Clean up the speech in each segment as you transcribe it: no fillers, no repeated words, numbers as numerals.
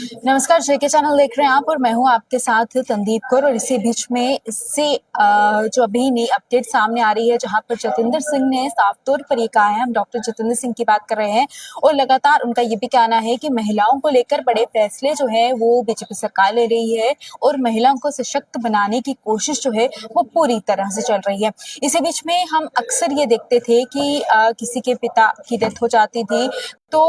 नमस्कार, जेके चैनल देख रहे हैं आप और मैं हूं आपके साथ तंदीप कौर। और इसी बीच में जो अभी नई अपडेट सामने आ रही है, जहां पर जतिंदर सिंह ने साफ तौर पर ये कहा है, हम डॉक्टर जतिंदर सिंह की बात कर रहे हैं, और लगातार उनका ये भी कहना है कि महिलाओं को लेकर बड़े फैसले जो है वो बीजेपी सरकार ले रही है और महिलाओं को सशक्त बनाने की कोशिश जो है वो पूरी तरह से चल रही है। इसी बीच में हम अक्सर ये देखते थे कि किसी के पिता की डेथ हो जाती थी तो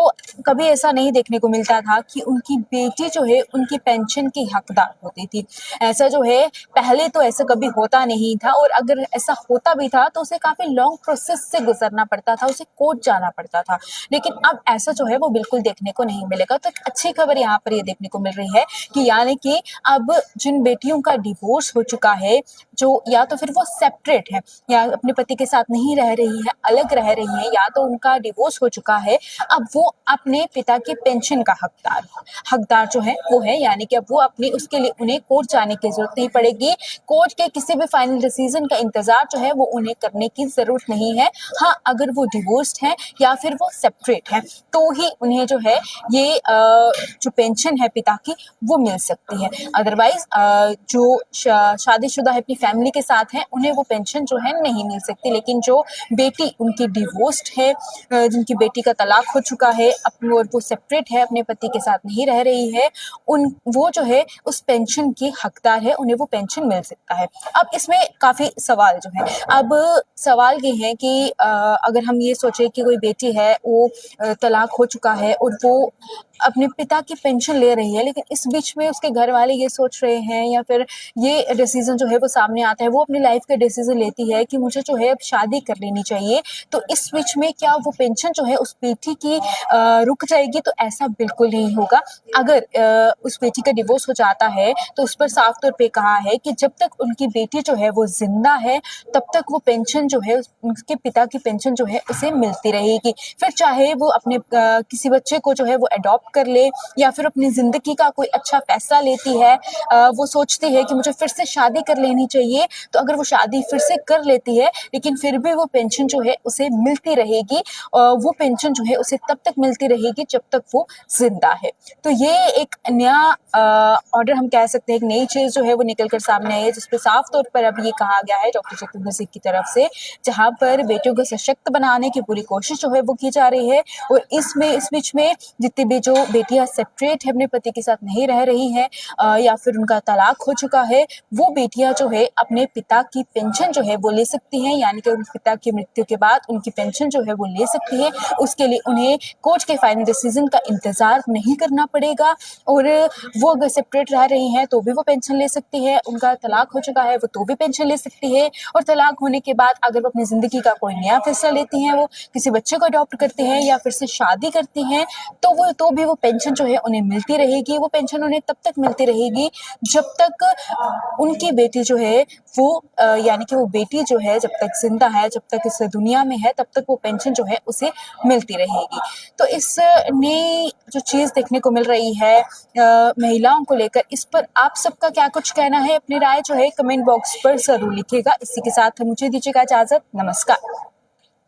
कभी ऐसा नहीं देखने को मिलता था कि उनकी बेटी जो है उनकी पेंशन की हकदार होती थी। ऐसा जो है पहले तो ऐसा कभी होता नहीं था, और अगर ऐसा होता भी था तो उसे काफी लॉन्ग प्रोसेस से गुजरना पड़ता था, उसे कोर्ट जाना पड़ता था। लेकिन अब ऐसा जो है वो बिल्कुल देखने को नहीं मिलेगा। तो एक अच्छी खबर यहाँ पर ये देखने को मिल रही है कि यानी कि अब जिन बेटियों का डिवोर्स हो चुका है, जो या तो फिर वो सेपरेट है या अपने पति के साथ नहीं रह रही है, अलग रह रही है, या तो उनका डिवोर्स हो चुका है, अब वो अपने पिता की पेंशन का हकदार जो है वो है। यानी कि अब वो अपनी उसके लिए उन्हें कोर्ट जाने की जरूरत नहीं पड़ेगी। कोर्ट के किसी भी फाइनल डिसीजन का इंतजार जो है वो उन्हें करने की जरूरत नहीं है। हाँ, अगर वो डिवोर्स्ड है या फिर वो सेपरेट है तो ही उन्हें जो है ये जो पेंशन है पिता की वो मिल सकती है। अदरवाइज जो शादीशुदा है, अपनी फैमिली के साथ है, उन्हें वो पेंशन जो है नहीं मिल सकती। लेकिन जो बेटी उनकी डिवोर्स्ड है, जिनकी बेटी का तलाक हो चुका है, अपने और वो सेपरेट है, अपने पति के साथ नहीं रह रही है, उन वो जो है उस पेंशन की हकदार है, उन्हें वो पेंशन मिल सकता है। अब इसमें काफी सवाल जो है, अब सवाल ये है कि अगर हम ये सोचे कि कोई बेटी है, वो तलाक हो चुका है और वो अपने पिता की पेंशन ले रही है, लेकिन इस बीच में उसके घर वाले ये सोच रहे हैं या फिर ये डिसीजन जो है वो सामने आता है, वो अपनी लाइफ का डिसीजन लेती है कि मुझे जो है अब शादी कर लेनी चाहिए, तो इस बीच में क्या वो पेंशन जो है उस बेटी की रुक जाएगी? तो ऐसा बिल्कुल नहीं होगा। अगर उस बेटी का डिवोर्स हो जाता है तो उस पर साफ तौर पे कहा है कि जब तक उनकी बेटी जो है वो जिंदा है तब तक वो पेंशन जो है, उनके पिता की पेंशन जो है उसे मिलती रहेगी। फिर चाहे वो अपने किसी बच्चे को जो है वो अडॉप्ट कर ले या फिर अपनी जिंदगी का कोई अच्छा फैसला लेती है, वो सोचती है कि मुझे फिर से शादी कर लेनी चाहिए, तो अगर वो शादी फिर से कर लेती है लेकिन फिर भी वो पेंशन जो है उसे मिलती रहेगी। वो पेंशन जो है उसे तब तक मिलती रहेगी जब तक वो जिंदा है। तो ये एक नया ऑर्डर हम कह सकते हैं, एक नई चीज जो है वो निकल कर सामने आई है, जिसपे साफ तौर पर अब ये कहा गया है डॉक्टर जतिंदर सिंह की तरफ से, जहां पर बेटियों को सशक्त बनाने की पूरी कोशिश जो है वो की जा रही है। और इस बीच में जितनी भी जो बेटियां सेपरेट है, अपने पति के साथ नहीं रह रही हैं, या फिर उनका तलाक हो चुका है, वो बेटियां जो है अपने पिता की पेंशन जो है वो ले सकती हैं। यानी कि उनके पिता की मृत्यु के बाद उनकी पेंशन जो है वो ले सकती है। उसके लिए उन्हें कोर्ट के फाइनल डिसीजन का इंतजार नहीं करना पड़ेगा, और वो अगर सेपरेट रह रही हैं तो भी वो पेंशन ले सकती है, उनका तलाक हो चुका है वो तो भी पेंशन ले सकती है, और तलाक होने के बाद अगर वो अपनी जिंदगी का कोई नया फैसला लेती हैं, वो किसी बच्चे को अडॉप्ट करती हैं या फिर से शादी करती हैं, तो भी वो पेंशन जो है उन्हें मिलती रहेगी। वो पेंशन उन्हें तब तक मिलती रहेगी जब तक उनकी बेटी जो है वो यानी कि वो बेटी जो है जब तक जिंदा है, जब तक इस दुनिया में है, तब तक वो पेंशन जो है उसे मिलती रहेगी। तो इस नई जो चीज देखने को मिल रही है महिलाओं को लेकर, इस पर आप सबका क्या कुछ कहना है? अपनी राय जो है कमेंट बॉक्स पर जरूर लिखिएगा। इसी के साथ मुझे दीजिएगा इजाजत। नमस्कार।